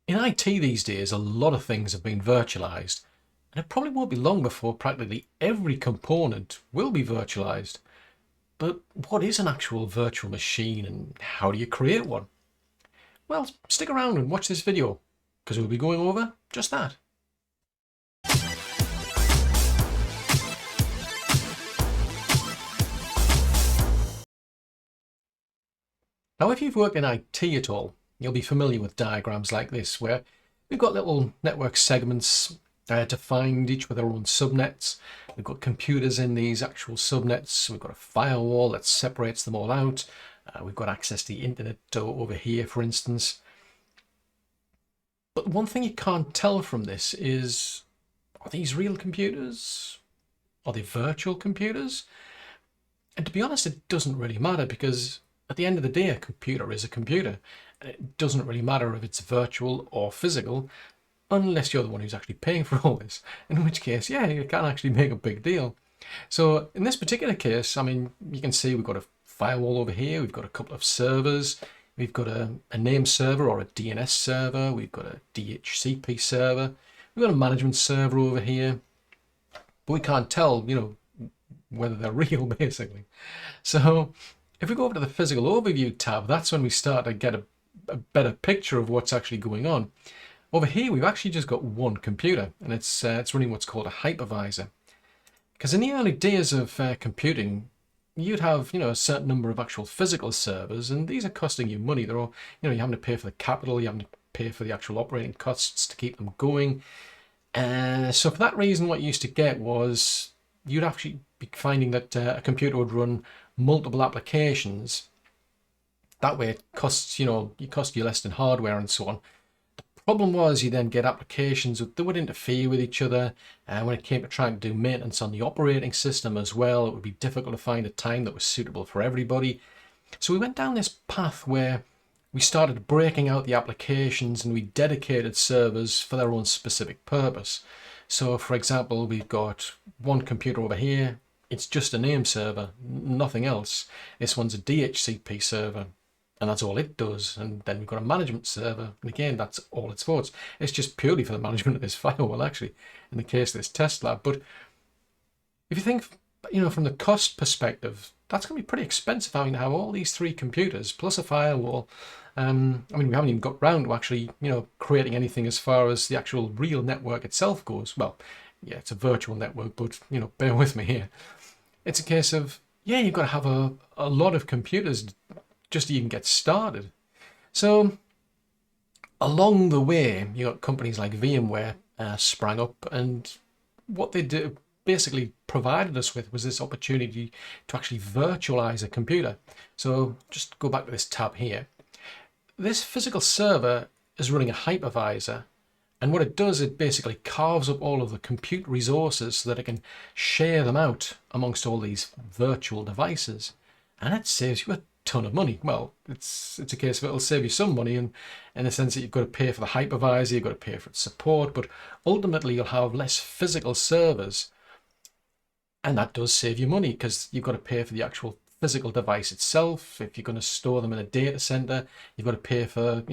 In IT these days, a lot of things have been virtualized, and it probably won't be long before practically every component will be virtualized. But what is an actual virtual machine and how do you create one? Well, stick around and watch this video, because we'll be going over just that. Now, if you've worked in IT at all, you'll be familiar with diagrams like this, where we've got little network segments defined, each with their own subnets. We've got computers in these actual subnets. We've got a firewall that separates them all out. We've got access to the internet over here, for instance. But one thing you can't tell from this is, are these real computers? Are they virtual computers? And to be honest, it doesn't really matter, because at the end of the day, a computer is a computer. And it doesn't really matter if it's virtual or physical, unless you're the one who's actually paying for all this, in which case, yeah, you can actually make a big deal. So in this particular case, I mean, you can see we've got a firewall over here, we've got a couple of servers, we've got a name server or a DNS server, we've got a DHCP server, we've got a management server over here, but we can't tell, whether they're real, basically. So if we go over to the physical overview tab, that's when we start to get a better picture of what's actually going on. Over here, we've actually just got one computer, and it's running what's called a hypervisor. Because in the early days of computing, you'd have a certain number of actual physical servers, and these are costing you money. They're all you're having to pay for the capital, you're having to pay for the actual operating costs to keep them going. So for that reason, what you used to get was you'd actually be finding that a computer would run multiple applications. That way, it costs it cost you less than hardware and so on. Problem was, you then get applications that would interfere with each other, and when it came to trying to do maintenance on the operating system as well, it would be difficult to find a time that was suitable for everybody. So we went down this path where we started breaking out the applications, and we dedicated servers for their own specific purpose. So for example, we've got one computer over here, it's just a name server, nothing else. This one's a DHCP server, and that's all it does. And then we've got a management server, and again, that's all it's for. It's just purely for the management of this firewall, actually, in the case of this test lab. But if you think, from the cost perspective, that's going to be pretty expensive, having to have all these three computers plus a firewall. I mean, we haven't even got round to actually, creating anything as far as the actual real network itself goes. Well, yeah, it's a virtual network, but, bear with me here. It's a case of, yeah, you've got to have a lot of computers just to even get started. So along the way, you got companies like VMware sprang up, and what they did basically provided us with was this opportunity to actually virtualize a computer. So just go back to this tab here. This physical server is running a hypervisor, and what it does, it basically carves up all of the compute resources so that it can share them out amongst all these virtual devices, and it saves you a ton of money. Well, it's a case of it'll save you some money in the sense that you've got to pay for the hypervisor, you've got to pay for its support, but ultimately you'll have less physical servers, and that does save you money because you've got to pay for the actual physical device itself. If you're going to store them in a data center, you've got to pay for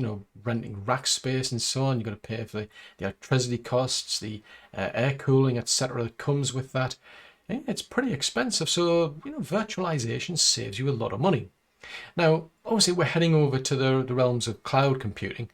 renting rack space and so on. You've got to pay for the electricity costs, the air cooling, etc. that comes with that. It's pretty expensive, so virtualization saves you a lot of money. Now, obviously, we're heading over to the realms of cloud computing,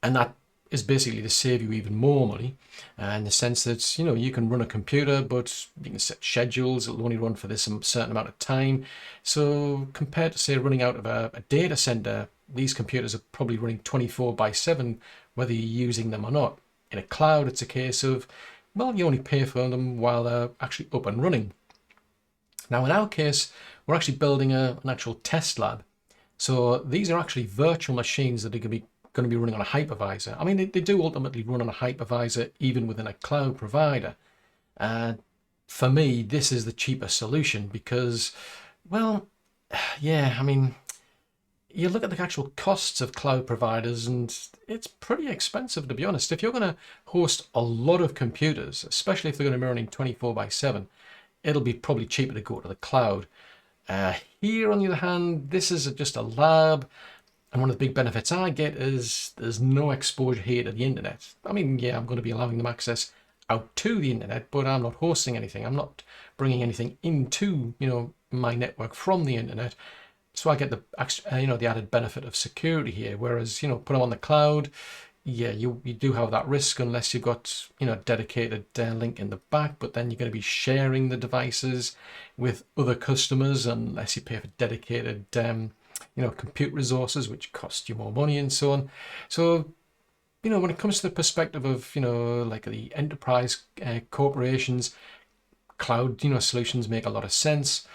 and that is basically to save you even more money, in the sense that you can run a computer, but you can set schedules. It'll only run for this certain amount of time. So compared to, say, running out of a data center, these computers are probably running 24/7, whether you're using them or not. In a cloud, it's a case of, well, you only pay for them while they're actually up and running. Now, in our case, we're actually building an actual test lab. So these are actually virtual machines that are going to be running on a hypervisor. I mean, they do ultimately run on a hypervisor even within a cloud provider. For me, this is the cheaper solution because, well, yeah, I mean, you look at the actual costs of cloud providers and it's pretty expensive, to be honest. If you're going to host a lot of computers, especially if they're going to be running 24/7, it'll be probably cheaper to go to the cloud. Here, on the other hand, this is just a lab. And one of the big benefits I get is there's no exposure here to the internet. I mean, yeah, I'm going to be allowing them access out to the internet, but I'm not hosting anything. I'm not bringing anything into, my network from the internet. So I get the the added benefit of security here. Whereas, put them on the cloud, yeah, you do have that risk unless you've got, dedicated link in the back, but then you're going to be sharing the devices with other customers unless you pay for dedicated, compute resources, which cost you more money and so on. So, when it comes to the perspective of, like the enterprise corporations, cloud, solutions make a lot of sense.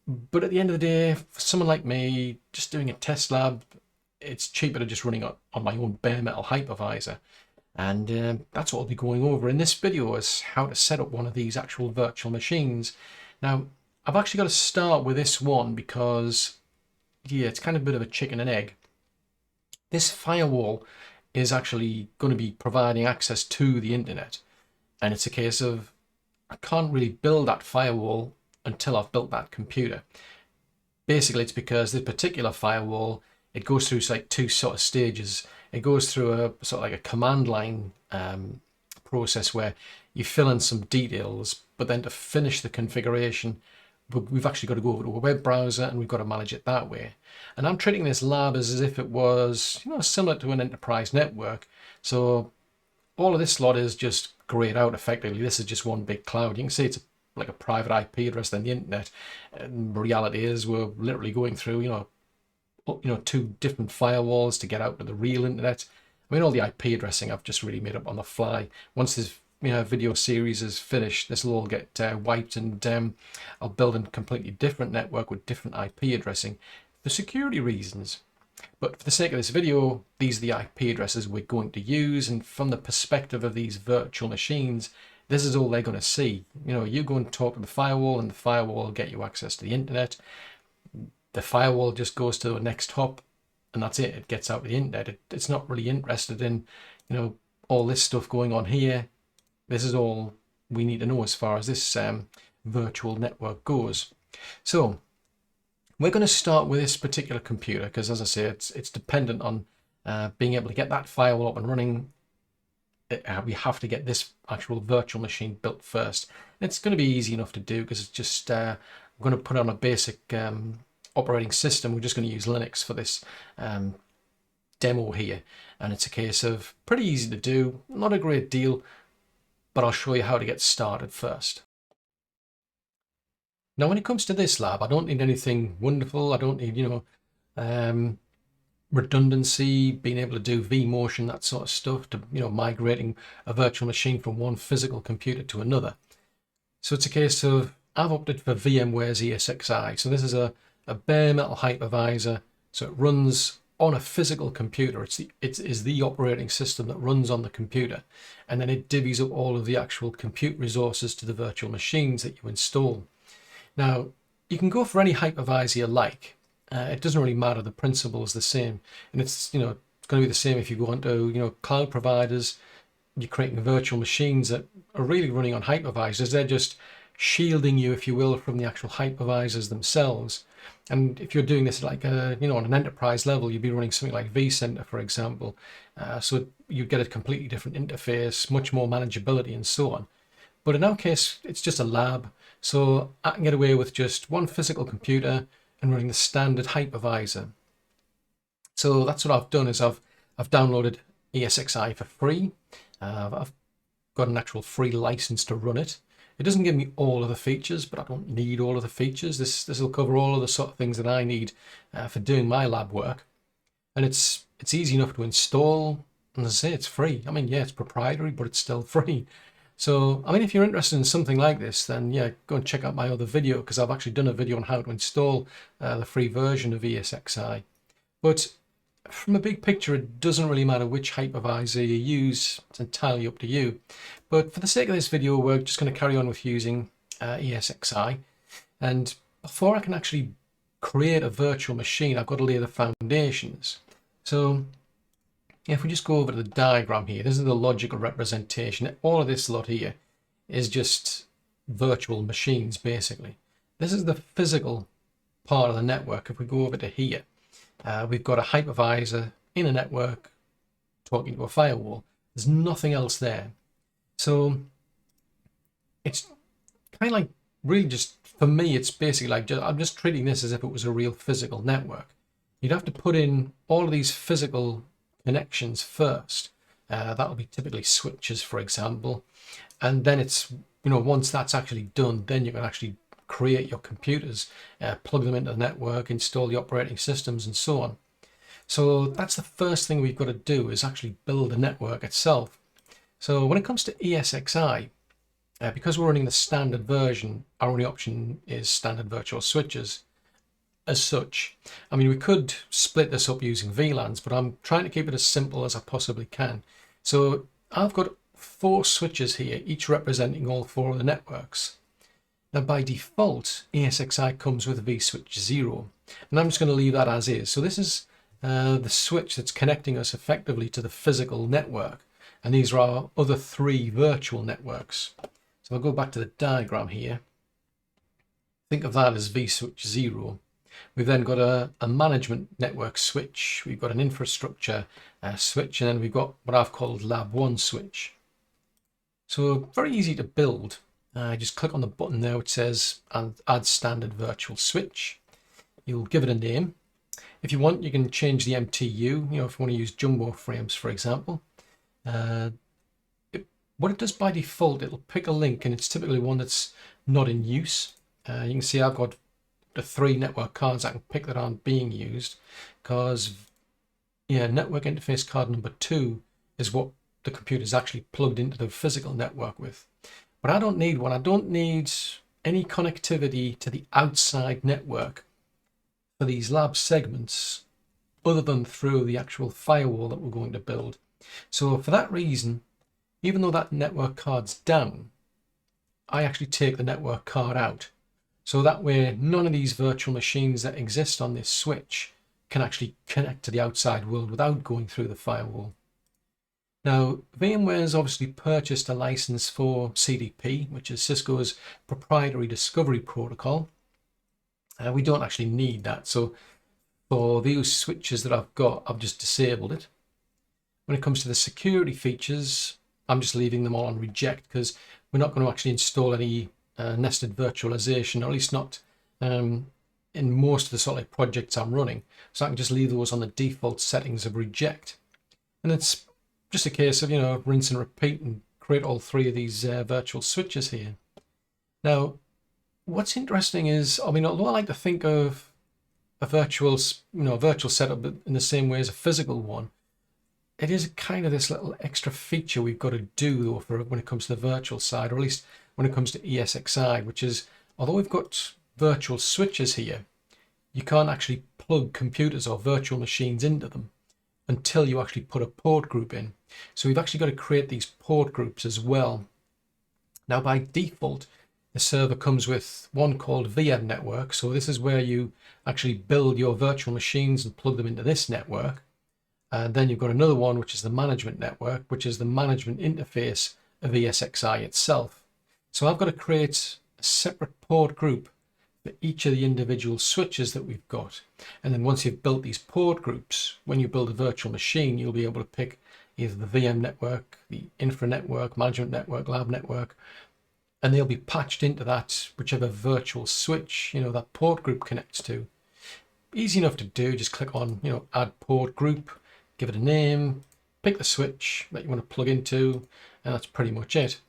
But at the end of the day, for someone like me, just doing a test lab, it's cheaper to just running on my own bare metal hypervisor. And that's what I'll be going over in this video, is how to set up one of these actual virtual machines. Now, I've actually got to start with this one because, yeah, it's kind of a bit of a chicken and egg. This firewall is actually going to be providing access to the internet. And it's a case of, I can't really build that firewall until I've built that computer. Basically, it's because this particular firewall, it goes through like two sort of stages. It goes through a sort of like a command line process where you fill in some details, but then to finish the configuration, we've actually got to go over to a web browser and we've got to manage it that way. And I'm treating this lab as if it was, similar to an enterprise network. So all of this lot is just grayed out effectively. This is just one big cloud. You can see it's like a private IP address on the internet. And the reality is we're literally going through, two different firewalls to get out to the real internet. I mean, all the IP addressing I've just really made up on the fly. Once this video series is finished, this will all get wiped, and I'll build a completely different network with different IP addressing for security reasons. But for the sake of this video, these are the IP addresses we're going to use, and from the perspective of these virtual machines, this is all they're going to see. You go and talk to the firewall, and the firewall will get you access to the internet. The firewall just goes to the next hop, and that's it. It gets out to the internet. It's not really interested in, all this stuff going on here. This is all we need to know as far as this virtual network goes. So we're going to start with this particular computer because, as I say, it's dependent on being able to get that firewall up and running. We have to get this actual virtual machine built first. And it's going to be easy enough to do because it's just I'm going to put on a basic operating system. We're just going to use Linux for this demo here, and it's a case of pretty easy to do, not a great deal, but I'll show you how to get started first. Now, when it comes to this lab, I don't need anything wonderful. I don't need, redundancy, being able to do vMotion, that sort of stuff, to, migrating a virtual machine from one physical computer to another. So it's a case of, I've opted for VMware's ESXi. So this is a bare metal hypervisor. So it runs on a physical computer. It is the operating system that runs on the computer, and then it divvies up all of the actual compute resources to the virtual machines that you install. Now, you can go for any hypervisor you like. It doesn't really matter. The principle is the same, and it's it's going to be the same if you go onto cloud providers. You're creating virtual machines that are really running on hypervisors. They're just shielding you, if you will, from the actual hypervisors themselves. And if you're doing this like on an enterprise level, you'd be running something like vCenter, for example. So you get a completely different interface, much more manageability, and so on. But in our case, it's just a lab, so I can get away with just one physical computer and running the standard hypervisor. So that's what I've done. Is I've downloaded ESXi for free. I've got an actual free license to run it. It doesn't give me all of the features, but I don't need all of the features. This will cover all of the sort of things that I need for doing my lab work. And it's easy enough to install. And as I say, it's free. I mean, yeah, it's proprietary, but it's still free. So, I mean, if you're interested in something like this, then yeah, go and check out my other video, because I've actually done a video on how to install the free version of ESXi. But from a big picture, it doesn't really matter which hypervisor you use. It's entirely up to you. But for the sake of this video, we're just going to carry on with using ESXi. And before I can actually create a virtual machine, I've got to lay the foundations. So if we just go over to the diagram here, this is the logical representation. All of this lot here is just virtual machines, basically. This is the physical part of the network. If we go over to here, we've got a hypervisor in a network talking to a firewall. There's nothing else there. So it's kind of like really just, for me, it's basically like I'm just treating this as if it was a real physical network. You'd have to put in all of these physical connections first. That'll be typically switches, for example. And then it's, once that's actually done, then you can actually create your computers, plug them into the network, install the operating systems and so on. So that's the first thing we've got to do, is actually build the network itself. So when it comes to ESXi, because we're running the standard version, our only option is standard virtual switches as such. I mean, we could split this up using VLANs, but I'm trying to keep it as simple as I possibly can. So I've got 4 switches here, each representing all 4 of the networks. Now by default, ESXi comes with vSwitch 0, and I'm just going to leave that as is. So this is the switch that's connecting us effectively to the physical network, and these are our other 3 virtual networks. So I'll go back to the diagram here. Think of that as vSwitch 0. We've then got a management network switch, we've got an infrastructure switch, and then we've got what I've called Lab 1 switch. So very easy to build. Just click on the button there which says add standard virtual switch. You'll give it a name. If you want, you can change the MTU, if you want to use jumbo frames, for example. What it does by default, it'll pick a link, and it's typically one that's not in use. You can see I've got the 3 network cards I can pick that aren't being used, because network interface card number 2 is what the computer is actually plugged into the physical network with. But I don't need one. I don't need any connectivity to the outside network for these lab segments other than through the actual firewall that we're going to build. So for that reason, even though that network card's down, I actually take the network card out. So that way, none of these virtual machines that exist on this switch can actually connect to the outside world without going through the firewall. Now, VMware has obviously purchased a license for CDP, which is Cisco's proprietary discovery protocol. We don't actually need that. So for these switches that I've got, I've just disabled it. When it comes to the security features, I'm just leaving them all on reject, because we're not going to actually install any nested virtualization, or at least not in most of the sort of projects I'm running. So I can just leave those on the default settings of reject. And it's just a case of, rinse and repeat and create all 3 of these virtual switches here. Now, what's interesting is, although I like to think of a virtual setup in the same way as a physical one, it is kind of this little extra feature we've got to do though for when it comes to the virtual side, or at least when it comes to ESXi, which is, although we've got virtual switches here, you can't actually plug computers or virtual machines into them until you actually put a port group in. So we've actually got to create these port groups as well. Now by default, the server comes with one called VM network. So this is where you actually build your virtual machines and plug them into this network. And then you've got another one, which is the management network, which is the management interface of ESXi itself. So I've got to create a separate port group for each of the individual switches that we've got. And then once you've built these port groups, when you build a virtual machine, you'll be able to pick either the VM network, the infra network, management network, lab network, and they'll be patched into that whichever virtual switch, that port group connects to. Easy enough to do, just click on, add port group, give it a name, pick the switch that you want to plug into, and that's pretty much it.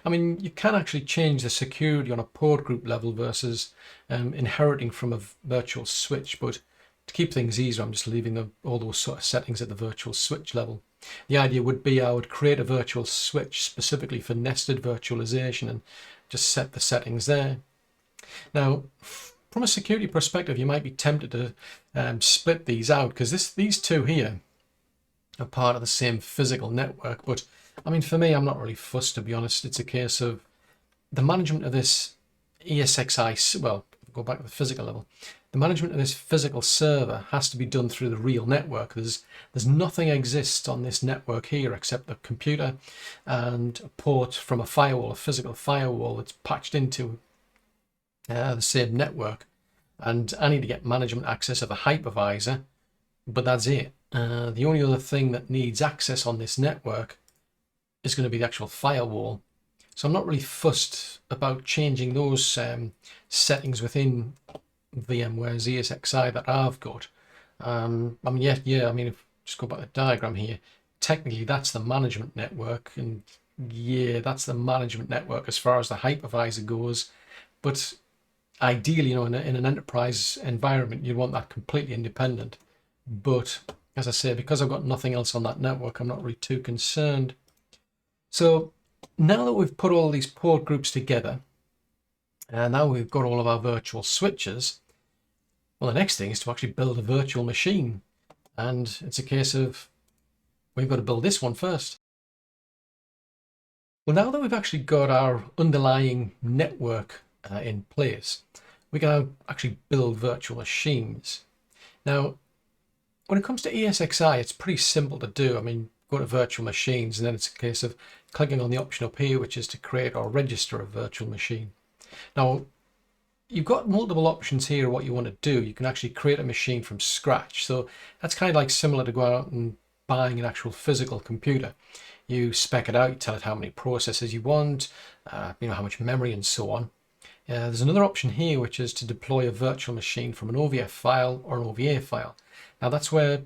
You can actually change the security on a port group level versus inheriting from a virtual switch, but to keep things easier, I'm just leaving all those sort of settings at the virtual switch level. The idea would be I would create a virtual switch specifically for nested virtualization and just set the settings there. Now, from a security perspective, you might be tempted to split these out, because these 2 here are part of the same physical network. But for me, I'm not really fussed, to be honest. It's a case of the management of this ESXi, well, go back to the physical level. The management of this physical server has to be done through the real network. There's nothing exists on this network here except the computer and a port from a firewall, a physical firewall that's patched into the same network. And I need to get management access of a hypervisor but that's it. The only other thing that needs access on this network is going to be the actual firewall. So I'm not really fussed about changing those settings within VMware's ESXi that I've got. I mean, yeah. I mean, if just go back to the diagram here, technically that's the management network, and yeah, that's the management network as far as the hypervisor goes. But ideally, you know, in an enterprise environment, you'd want that completely independent. But as I say, because I've got nothing else on that network, I'm not really too concerned. So now that we've put all these port groups together, and now we've got all of our virtual switches, well, the next thing is to actually build a virtual machine. And it's a case of, we've got to build this one first. Well, now that we've actually got our underlying network in place, we can now actually build virtual machines. Now, when it comes to ESXi, it's pretty simple to do. I mean, go to virtual machines, and then it's a case of clicking on the option up here, which is to create or register a virtual machine. Now, you've got multiple options here what you want to do. You can actually create a machine from scratch. So that's kind of like similar to go out and buying an actual physical computer. You spec it out, you tell it how many processors you want, you know, how much memory and so on. There's another option here, which is to deploy a virtual machine from an OVF file or an OVA file. Now that's where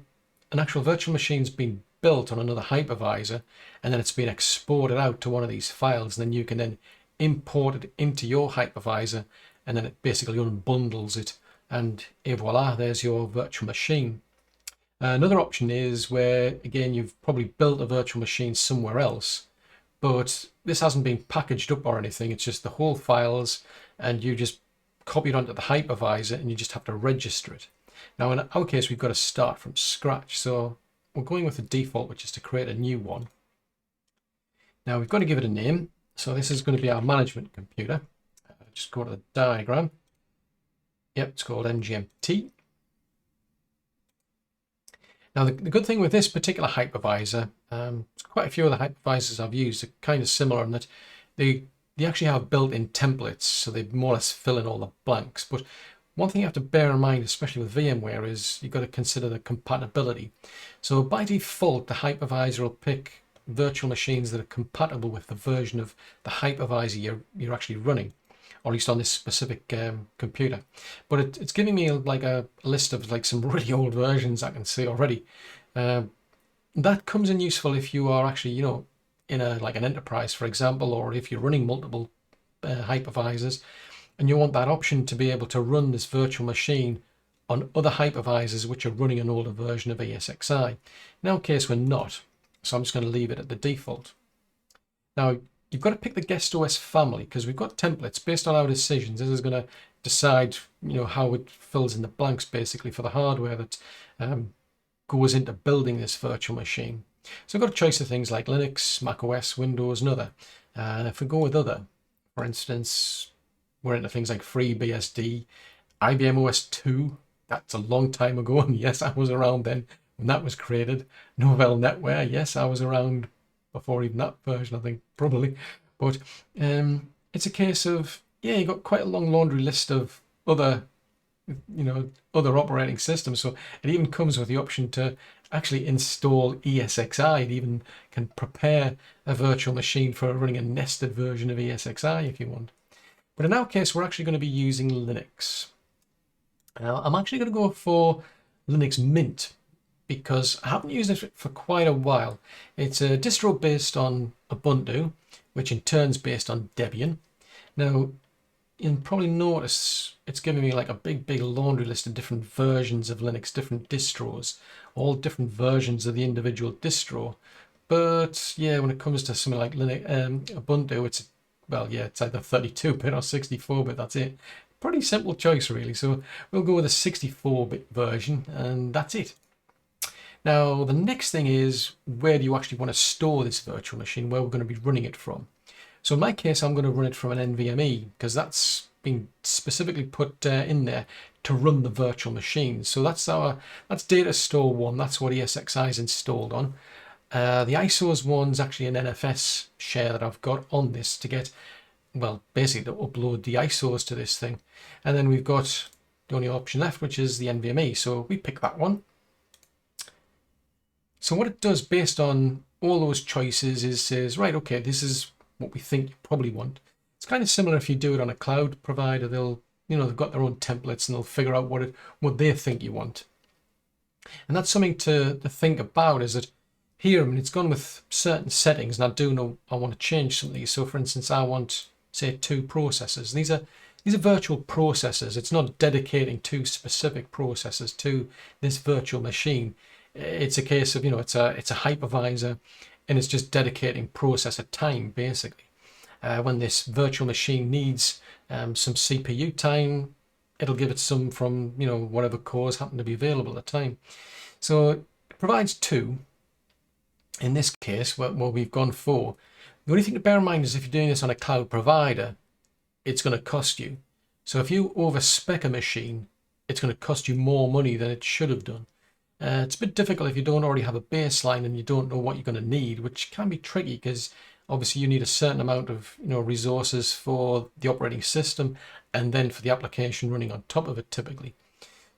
an actual virtual machine's been built on another hypervisor, and then it's been exported out to one of these files, and then you can then import it into your hypervisor, and then it basically unbundles it, and voila, there's your virtual machine. Another option is where, again, you've probably built a virtual machine somewhere else, but this hasn't been packaged up or anything. It's just the whole files, and you just copy it onto the hypervisor, and you just have to register it. Now, in our case, we've got to start from scratch. So we're going with the default, which is to create a new one. Now, we've got to give it a name. So this is going to be our management computer. Just go to the diagram. Yep, it's called MGMT. Now, the good thing with this particular hypervisor, quite a few of the hypervisors I've used are kind of similar in that they actually have built-in templates, so they more or less fill in all the blanks. But one thing you have to bear in mind, especially with VMware, is you've got to consider the compatibility. So by default, the hypervisor will pick virtual machines that are compatible with the version of the hypervisor you're actually running, or at least on this specific computer. But it's giving me like a list of like some really old versions I can see already. That comes in useful if you are actually, you know, in like an enterprise, for example, or if you're running multiple hypervisors, and you want that option to be able to run this virtual machine on other hypervisors which are running an older version of ESXi. In our case, we're not, so I'm just going to leave it at the default. Now, you've got to pick the guest OS family because we've got templates based on our decisions. This is going to decide, you know, how it fills in the blanks basically for the hardware that goes into building this virtual machine. So I've got a choice of things like Linux, Mac OS, Windows, and other. And if we go with other, for instance, we're into things like FreeBSD, IBM OS 2. That's a long time ago, and yes, I was around then when that was created. Novell NetWare, yes, I was around before even that version, I think, probably. But it's a case of, yeah, you've got quite a long laundry list of other, you know, other operating systems. So it even comes with the option to actually install ESXi. It even can prepare a virtual machine for running a nested version of ESXi if you want. But in our case, we're actually going to be using Linux. Now, I'm actually going to go for Linux Mint because I haven't used it for quite a while. It's a distro based on Ubuntu, which in turn is based on Debian. Now, you'll probably notice it's giving me like a big laundry list of different versions of Linux, different distros, all different versions of the individual distro. But yeah, when it comes to something like Linux, Ubuntu, it's, well, yeah, it's either 32-bit or 64-bit, that's it. Pretty simple choice, really. So we'll go with a 64-bit version, and that's it. Now, the next thing is, where do you actually want to store this virtual machine, where we're going to be running it from? So in my case, I'm going to run it from an NVMe, because that's been specifically put in there to run the virtual machine. So that's data store 1, that's what ESXi is installed on. The ISOs one's actually an NFS share that I've got on this to get, well, basically to upload the ISOs to this thing. And then we've got the only option left, which is the NVMe. So we pick that one. So what it does based on all those choices is says, right, okay, this is what we think you probably want. It's kind of similar if you do it on a cloud provider. They'll, they've got their own templates and they'll figure out what they think you want. And that's something to think about, is that here, I mean, it's gone with certain settings, and I do know I want to change some of these. So for instance, I want, say, 2 processors. These are virtual processors. It's not dedicating 2 specific processors to this virtual machine. It's a case of, it's a hypervisor, and it's just dedicating processor time, basically. When this virtual machine needs some CPU time, it'll give it some from, whatever cores happen to be available at the time. So it provides 2. In this case, what we've gone for. The only thing to bear in mind is if you're doing this on a cloud provider, it's going to cost you. So if you overspec a machine, it's going to cost you more money than it should have done. It's a bit difficult if you don't already have a baseline and you don't know what you're going to need, which can be tricky because obviously you need a certain amount of resources for the operating system and then for the application running on top of it typically.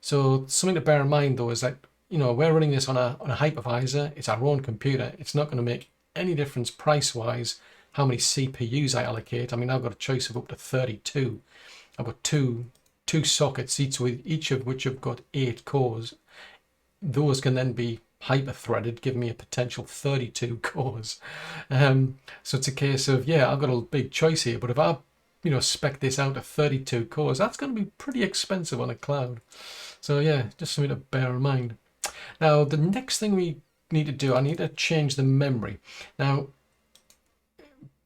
So something to bear in mind though is that we're running this on a hypervisor. It's our own computer. It's not going to make any difference price-wise how many CPUs I allocate. I mean, I've got a choice of up to 32. I've got two sockets, each of which have got 8 cores. Those can then be hyper-threaded, giving me a potential 32 cores. So it's a case of, yeah, I've got a big choice here, but if I spec this out to 32 cores, that's going to be pretty expensive on a cloud. So yeah, just something to bear in mind. Now, the next thing we need to do, I need to change the memory. Now,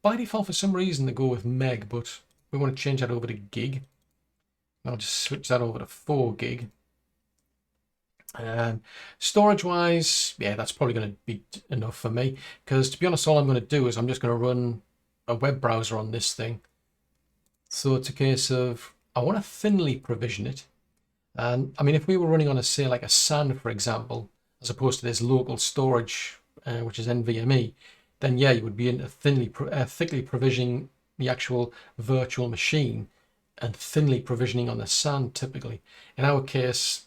by default, for some reason, they go with meg, but we want to change that over to gig. I'll just switch that over to 4 gig. Storage-wise, yeah, that's probably going to be enough for me, because to be honest, all I'm going to do is I'm just going to run a web browser on this thing. So it's a case of, I want to thinly provision it. And I mean, if we were running on a, say, like a SAN, for example, as opposed to this local storage, which is NVMe, then yeah, you would be into thickly provisioning the actual virtual machine and thinly provisioning on the SAN typically. In our case,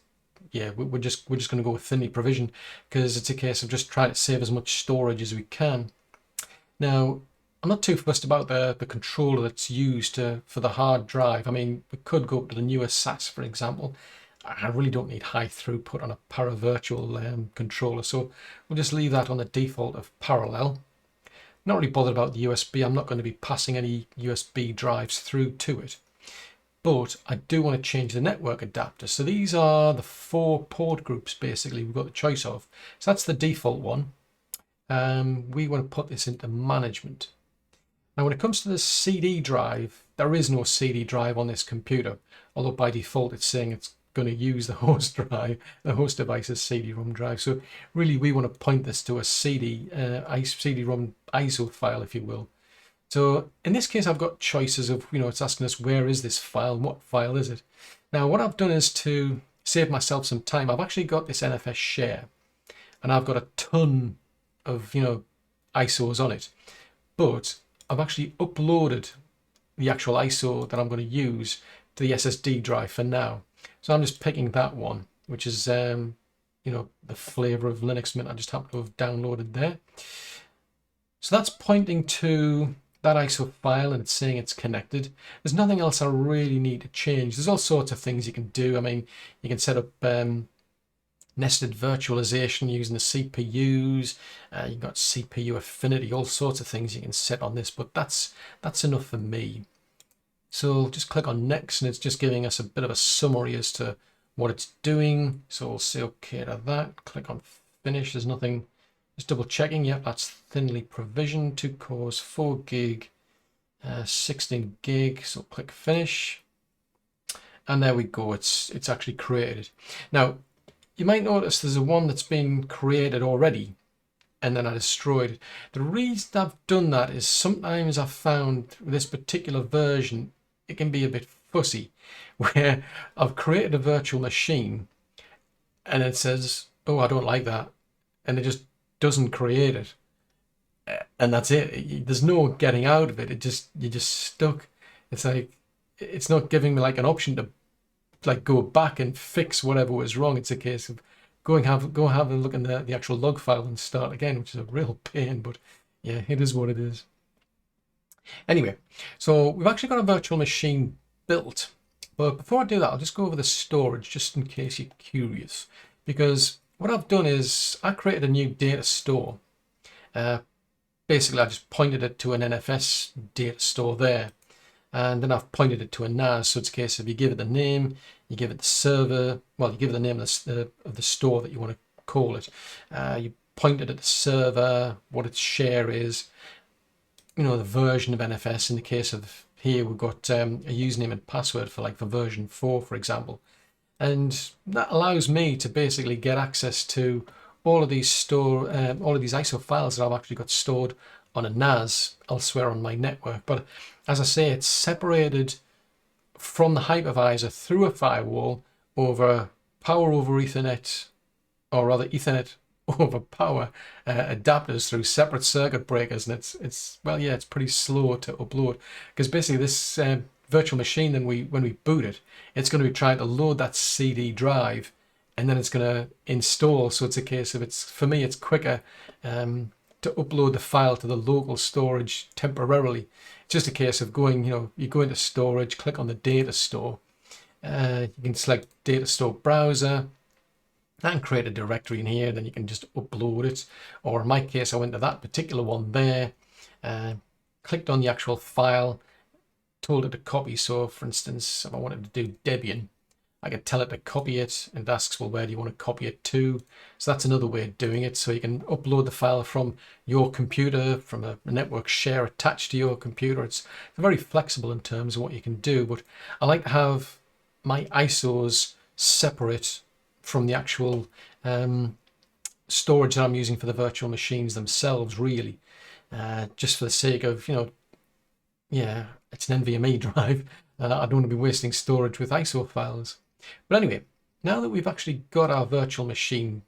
yeah, we're just going to go with thinly provisioned because it's a case of just trying to save as much storage as we can. Now, I'm not too fussed about the controller that's used for the hard drive. I mean, we could go up to the newer SAS, for example. I really don't need high throughput on a paravirtual controller, so we'll just leave that on the default of parallel. Not really bothered about the USB. I'm not going to be passing any USB drives through to it. But I do want to change the network adapter. So these are the 4 port groups, basically, we've got the choice of. So that's the default one. We want to put this into management. Now, when it comes to the CD drive, there is no CD drive on this computer, although by default it's saying it's going to use the host drive, the host device's CD-ROM drive. So really, we want to point this to a CD-ROM ISO file, if you will. So in this case, I've got choices of, it's asking us where is this file, what file is it? Now, what I've done is to save myself some time. I've actually got this NFS share, and I've got a ton of, ISOs on it, but I've actually uploaded the actual ISO that I'm going to use to the SSD drive for now. So I'm just picking that one, which is, the flavor of Linux Mint I just happen to have downloaded there. So that's pointing to that ISO file and it's saying it's connected. There's nothing else I really need to change. There's all sorts of things you can do. I mean, you can set up nested virtualization using the CPUs. You've got CPU affinity, all sorts of things you can set on this, but that's enough for me. So just click on next and it's just giving us a bit of a summary as to what it's doing. So we'll say okay to that, click on finish. There's nothing, just double checking. Yep, that's thinly provisioned, 2 cores, 4 gig, 16 gig. So click finish. And there we go, it's actually created. Now, you might notice there's a one that's been created already and then I destroyed it. The reason I've done that is sometimes I've found with this particular version, it can be a bit fussy, where I've created a virtual machine and it says, oh, I don't like that. And it just doesn't create it. And that's it. There's no getting out of it. You're just stuck. It's like, it's not giving me like an option to like go back and fix whatever was wrong. It's a case of go have a look in the actual log file and start again, which is a real pain, but yeah, it is what it is. Anyway, so we've actually got a virtual machine built, but before I do that, I'll just go over the storage just in case you're curious, because what I've done is I created a new data store. Basically, I just pointed it to an NFS data store there, and then I've pointed it to a NAS. So it's a case of you give it the name, you give it the server, well, you give it the name of the store that you want to call it. You point it at the server, what its share is, you know, the version of NFS. In the case of here, we've got a username and password for version 4, for example. And that allows me to basically get access to all of these ISO files that I've actually got stored on a NAS elsewhere on my network. But as I say, it's separated from the hypervisor through a firewall over power over Ethernet, or rather Ethernet over power adapters through separate circuit breakers, and it's pretty slow to upload, because basically this virtual machine, then when we boot it, it's going to be trying to load that CD drive, and then it's going to install. So it's a case of, for me it's quicker to upload the file to the local storage temporarily. It's just a case of going, you go into storage, click on the data store, you can select data store browser and create a directory in here, then you can just upload it. Or in my case, I went to that particular one there, clicked on the actual file, told it to copy. So for instance, if I wanted to do Debian, I could tell it to copy it, and it asks, well, where do you want to copy it to? So that's another way of doing it. So you can upload the file from your computer, from a network share attached to your computer. It's very flexible in terms of what you can do, but I like to have my ISOs separate from the actual storage that I'm using for the virtual machines themselves, really, just for the sake of, it's an NVMe drive. I don't want to be wasting storage with ISO files. But anyway, now that we've actually got our virtual machine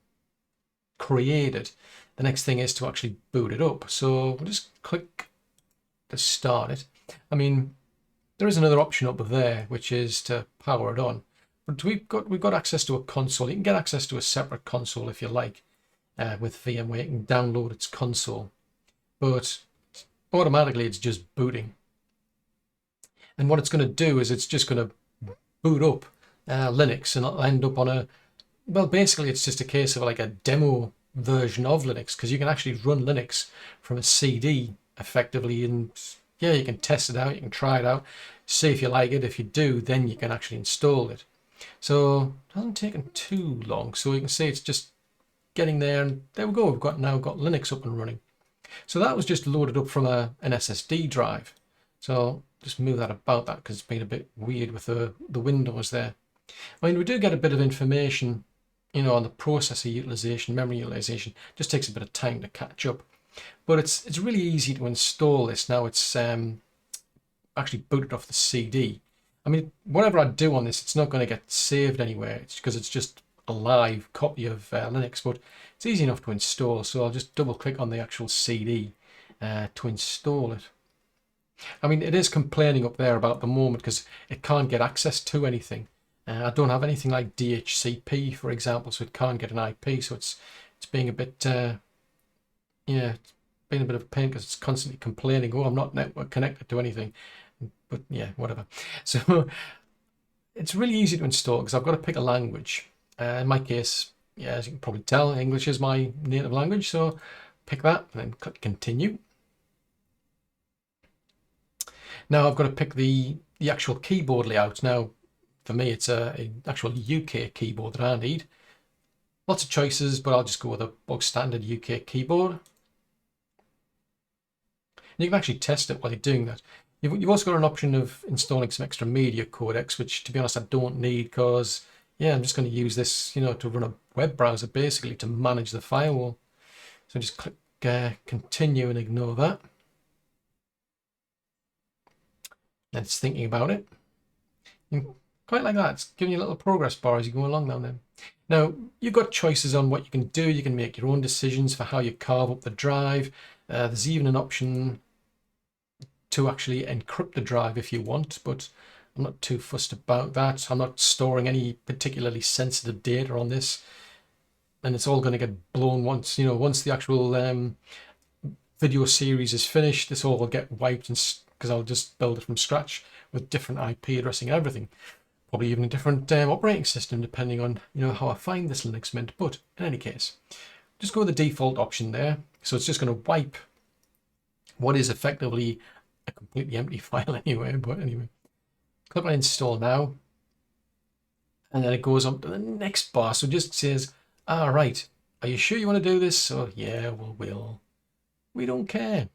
created, the next thing is to actually boot it up. So we'll just click to start it. I mean, there is another option up there, which is to power it on. But we've got access to a console. You can get access to a separate console if you like. With VMware, you can download its console, but automatically it's just booting. And what it's going to do is it's just going to boot up Linux, and it'll end up on basically it's just a case of like a demo version of Linux, because you can actually run Linux from a CD effectively, and yeah, you can test it out, you can try it out, see if you like it. If you do, then you can actually install it. So it hasn't taken too long, so you can see it's just getting there, and there we go, we've now got Linux up and running. So that was just loaded up from an SSD drive. So just move that about that, because it's been a bit weird with the windows there. I mean, we do get a bit of information, on the processor utilization, memory utilization. Just takes a bit of time to catch up, but it's really easy to install this now. It's actually booted off the CD. I mean, whatever I do on this, it's not going to get saved anywhere. It's because it's just a live copy of Linux, but it's easy enough to install. So I'll just double click on the actual CD to install it. I mean, it is complaining up there about the moment because it can't get access to anything. I don't have anything like DHCP, for example, so it can't get an IP. So it's being a bit, it's being a bit of a pain, because it's constantly complaining, oh, I'm not network connected to anything. But yeah, whatever. So it's really easy to install because I've got to pick a language. In my case, yeah, as you can probably tell, English is my native language. So pick that and then click continue. Now I've got to pick the actual keyboard layout. Now, for me, it's an actual UK keyboard that I need. Lots of choices, but I'll just go with a bog standard UK keyboard. And you can actually test it while you're doing that. You've also got an option of installing some extra media codecs, which, to be honest, I don't need, because, yeah, I'm just going to use this, to run a web browser, basically, to manage the firewall. So just click continue and ignore that. And it's thinking about it. Quite like that. It's giving you a little progress bar as you go along down there. Now, you've got choices on what you can do. You can make your own decisions for how you carve up the drive. There's even an option to actually encrypt the drive if you want, but I'm not too fussed about that. I'm not storing any particularly sensitive data on this. and it's all going to get blown once, once the actual video series is finished, this all will get wiped, and because I'll just build it from scratch with different IP addressing and everything, probably even a different operating system depending on how I find this Linux Mint. But in any case, just go with the default option there. So it's just going to wipe what is effectively a completely empty file anyway. But anyway, click on install now, and then it goes up to the next bar. So it just says, all right, are you sure you want to do this? So yeah, we'll. We don't care.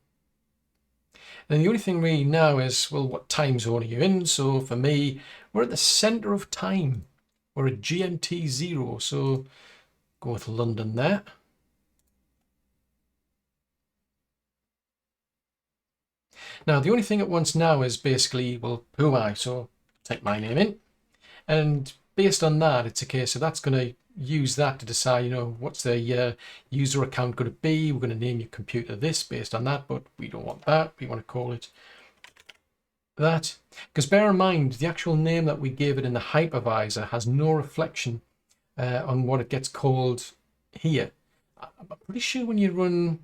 And the only thing really now is, well, what time zone are you in? So for me, we're at the center of time. We're at GMT 0. So go with London there. Now, the only thing it wants now is basically, well, who am I? So type my name in. And based on that, it's a case of that's going to use that to decide, what's the user account going to be. We're going to name your computer this based on that, but we don't want that. We want to call it that. Because bear in mind, the actual name that we gave it in the hypervisor has no reflection on what it gets called here. I'm pretty sure when you run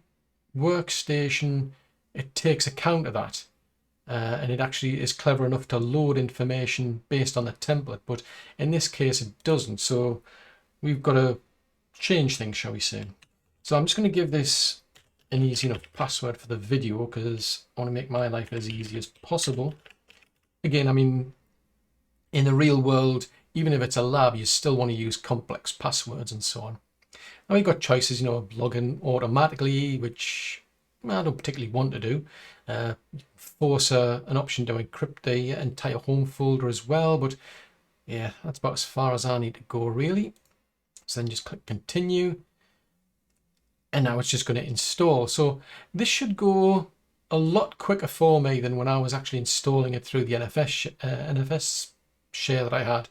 workstation, it takes account of that. And it actually is clever enough to load information based on the template. But in this case, it doesn't. So we've got to change things, shall we say. So I'm just going to give this an easy enough password for the video because I want to make my life as easy as possible. Again, I mean, in the real world, even if it's a lab, you still want to use complex passwords and so on. Now we've got choices, log in automatically, which I don't particularly want to do. Force an option to encrypt the entire home folder as well, but yeah, that's about as far as I need to go really. So then just click continue, and now it's just going to install. So this should go a lot quicker for me than when I was actually installing it through the NFS share that I had,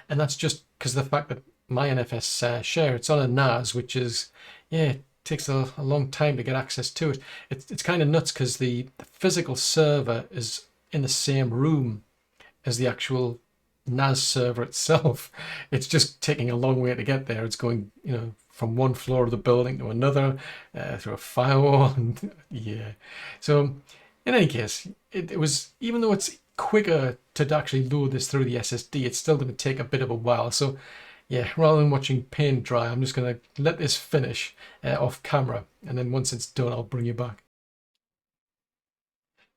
and that's just because of the fact that my NFS share, it's on a NAS, which is, yeah, it takes a long time to get access to it. It's kind of nuts because the physical server is in the same room as the actual NAS server itself. It's just taking a long way to get there. It's going, from one floor of the building to another through a firewall. And yeah. So in any case, it was, even though it's quicker to actually load this through the SSD, it's still going to take a bit of a while. So yeah, rather than watching paint dry, I'm just going to let this finish off camera. And then once it's done, I'll bring you back.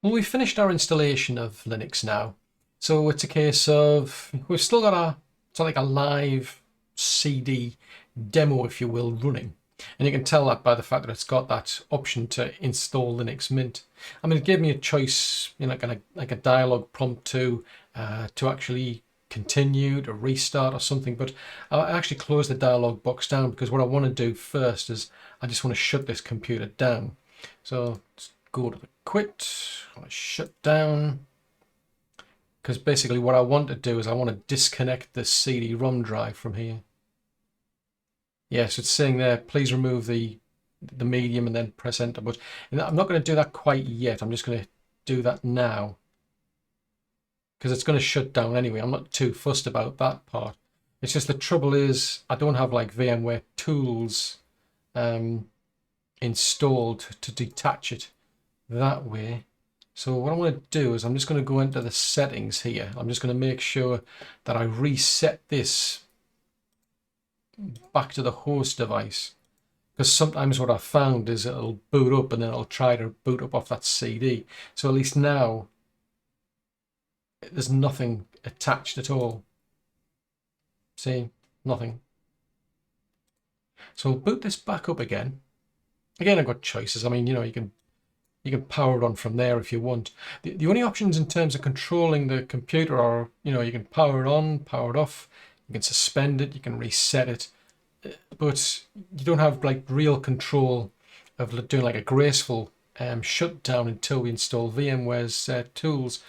Well, we've finished our installation of Linux now. So it's a case of, we've still got it's like a live CD demo, if you will, running. And you can tell that by the fact that it's got that option to install Linux Mint. I mean, it gave me a choice, like a dialog prompt to actually continue, to restart or something. But I actually closed the dialog box down because what I want to do first is I just want to shut this computer down. So let's go to the quit, I want to shut down. Because basically what I want to do is I want to disconnect the CD-ROM drive from here. Yes, it's saying there, please remove the medium and then press enter. But I'm not going to do that quite yet. I'm just going to do that now. Because it's going to shut down anyway. I'm not too fussed about that part. It's just the trouble is I don't have like VMware tools installed to detach it that way. So what I want to do is I'm just going to go into the settings here. I'm just going to make sure that I reset this back to the host device. Because sometimes what I've found is it'll boot up and then it'll try to boot up off that CD. So at least now there's nothing attached at all. See, nothing. So I'll boot this back up again. Again, I've got choices. I mean, you can power it on from there if you want. The only options in terms of controlling the computer are, you can power it on, power it off, you can suspend it, you can reset it, but you don't have like real control of doing like a graceful shutdown until we install VMware's tools.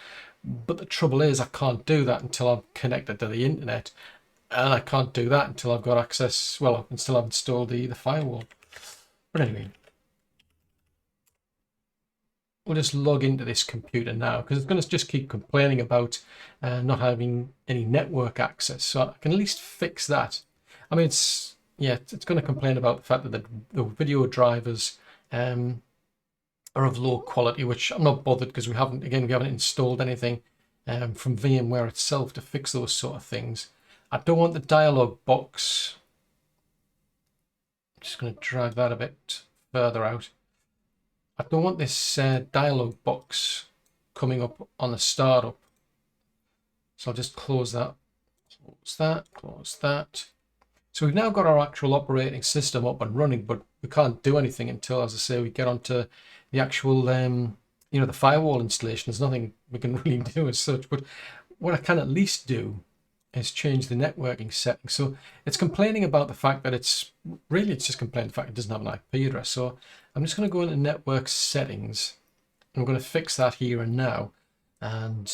But the trouble is I can't do that until I'm connected to the internet, and I can't do that until I've got access, well, until I've installed the firewall. But anyway, we'll just log into this computer now because it's going to just keep complaining about not having any network access. So I can at least fix that. I mean, it's yeah, it's going to complain about the fact that the video drivers are of low quality, which I'm not bothered because we haven't installed anything from VMware itself to fix those sort of things. I don't want the dialog box. I'm just going to drag that a bit further out. I don't want this dialog box coming up on the startup. So I'll just close that, close that. So we've now got our actual operating system up and running, but we can't do anything until, as I say, we get onto the actual, the firewall installation. There's nothing we can really do as such, but what I can at least do is change the networking settings. So it's complaining about the fact that it's just complaining the fact it doesn't have an IP address. So I'm just going to go into network settings. I'm going to fix that here and now. And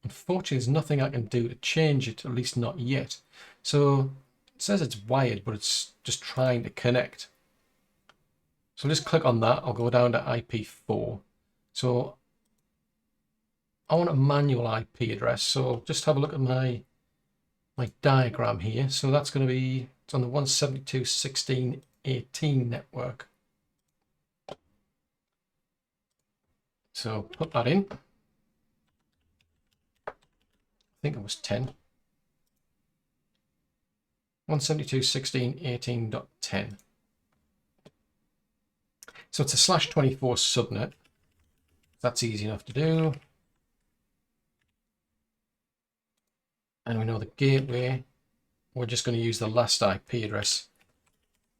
unfortunately, there's nothing I can do to change it, at least not yet. So it says it's wired, but it's just trying to connect. So I'll just click on that. I'll go down to IP4. So I want a manual IP address. So just have a look at my diagram here. So that's going to be, it's on the 172.16.18 network. So put that in. I think it was 10. 172.16.18.10. So it's a /24 subnet. That's easy enough to do. And we know the gateway. We're just going to use the last IP address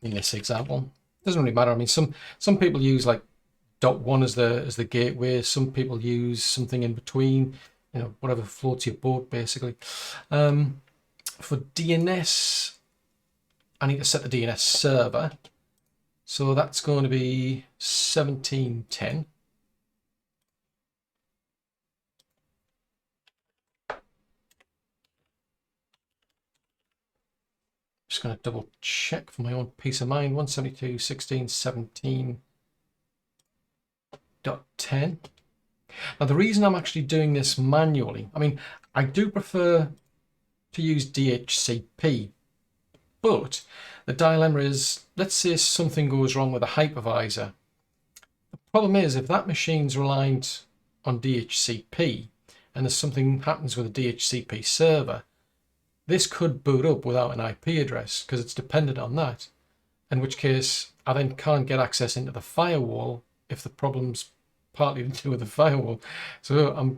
in this example. Doesn't really matter. I mean, some people use like .1 as the gateway. Some people use something in between. Whatever floats your boat, basically. For DNS, I need to set the DNS server. So that's going to be 1710. Just going to double check for my own peace of mind. 172.16.17.10. Now the reason I'm actually doing this manually, I mean, I do prefer to use DHCP, but the dilemma is, let's say something goes wrong with a hypervisor. The problem is, if that machine's reliant on DHCP and there's something happens with a DHCP server, this could boot up without an IP address because it's dependent on that, in which case I then can't get access into the firewall if the problem's partly to do with the firewall. So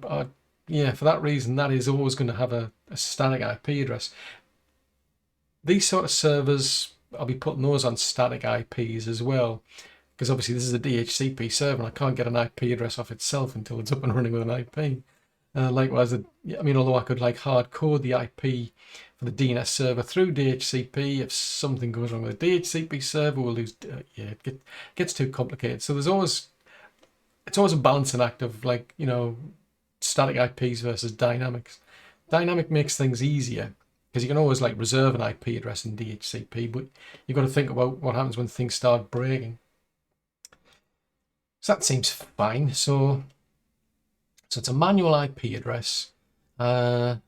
yeah, for that reason, that is always going to have a static IP address. These sort of servers, I'll be putting those on static IPs as well, because obviously this is a DHCP server and I can't get an IP address off itself until it's up and running with an IP. Likewise, although I could hard code the IP for the DNS server through DHCP, if something goes wrong with the DHCP server, we'll lose. It gets too complicated. So it's always a balancing act of static IPs versus dynamics. Dynamic makes things easier because you can always reserve an IP address in DHCP, but you've got to think about what happens when things start breaking. So that seems fine. So it's a manual IP address, and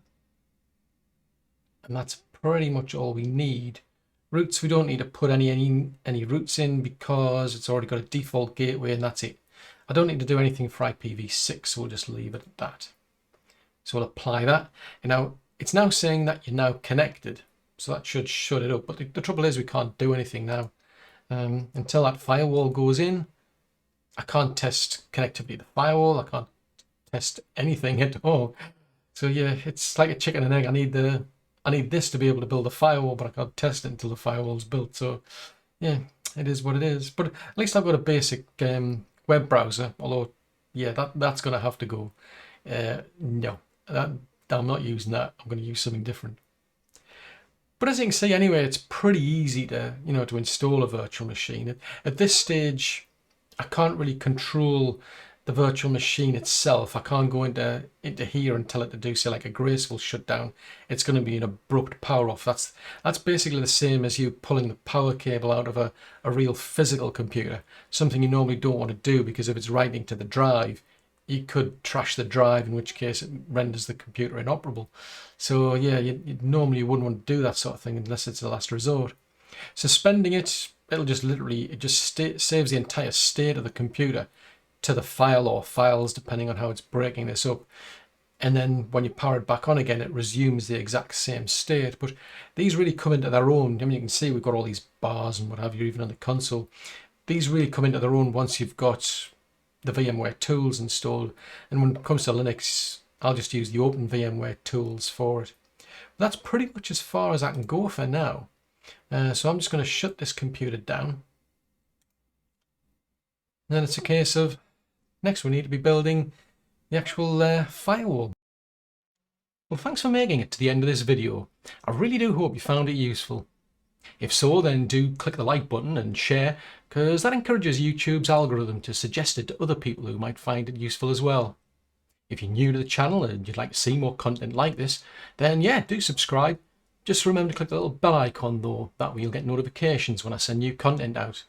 that's pretty much all we need. Routes, we don't need to put any routes in because it's already got a default gateway and that's it. I don't need to do anything for IPv6, so we'll just leave it at that. So we'll apply that. And now it's now saying that you're now connected, so that should shut it up. But the trouble is we can't do anything now. Until that firewall goes in, I can't test connectivity to the firewall. I can't test anything at all. So yeah, it's like a chicken and egg. I need this to be able to build a firewall, but I can't test it until the firewall's built. So yeah, it is what it is. But at least I've got a basic web browser. Although yeah, that's going to have to go. No, I'm not using that. I'm going to use something different. But as you can see, anyway, it's pretty easy to to install a virtual machine. At this stage, I can't really control the virtual machine itself. I can't go into here and tell it to do, say, like a graceful shutdown. It's going to be an abrupt power off. That's basically the same as you pulling the power cable out of a real physical computer, something you normally don't want to do because if it's writing to the drive, you could trash the drive, in which case it renders the computer inoperable. So yeah, you normally wouldn't want to do that sort of thing unless it's the last resort. Suspending it, it'll just literally, it just saves the entire state of the computer to the file or files, depending on how it's breaking this up. And then when you power it back on again, it resumes the exact same state. But these really come into their own. I mean, you can see we've got all these bars and what have you, even on the console. These really come into their own once you've got the VMware tools installed. And when it comes to Linux, I'll just use the open VMware tools for it. But that's pretty much as far as I can go for now. So I'm just going to shut this computer down. And then it's a case of, next we need to be building the actual firewall. Well, thanks for making it to the end of this video. I really do hope you found it useful. If so, then do click the like button and share, because that encourages YouTube's algorithm to suggest it to other people who might find it useful as well. If you're new to the channel and you'd like to see more content like this, then yeah, do subscribe. Just remember to click the little bell icon though, that way you'll get notifications when I send new content out.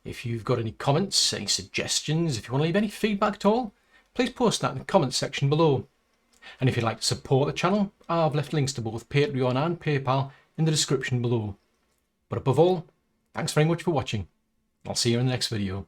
If you've got any comments, any suggestions, if you want to leave any feedback at all, please post that in the comments section below. And if you'd like to support the channel, I've left links to both Patreon and PayPal in the description below. But above all, thanks very much for watching. I'll see you in the next video.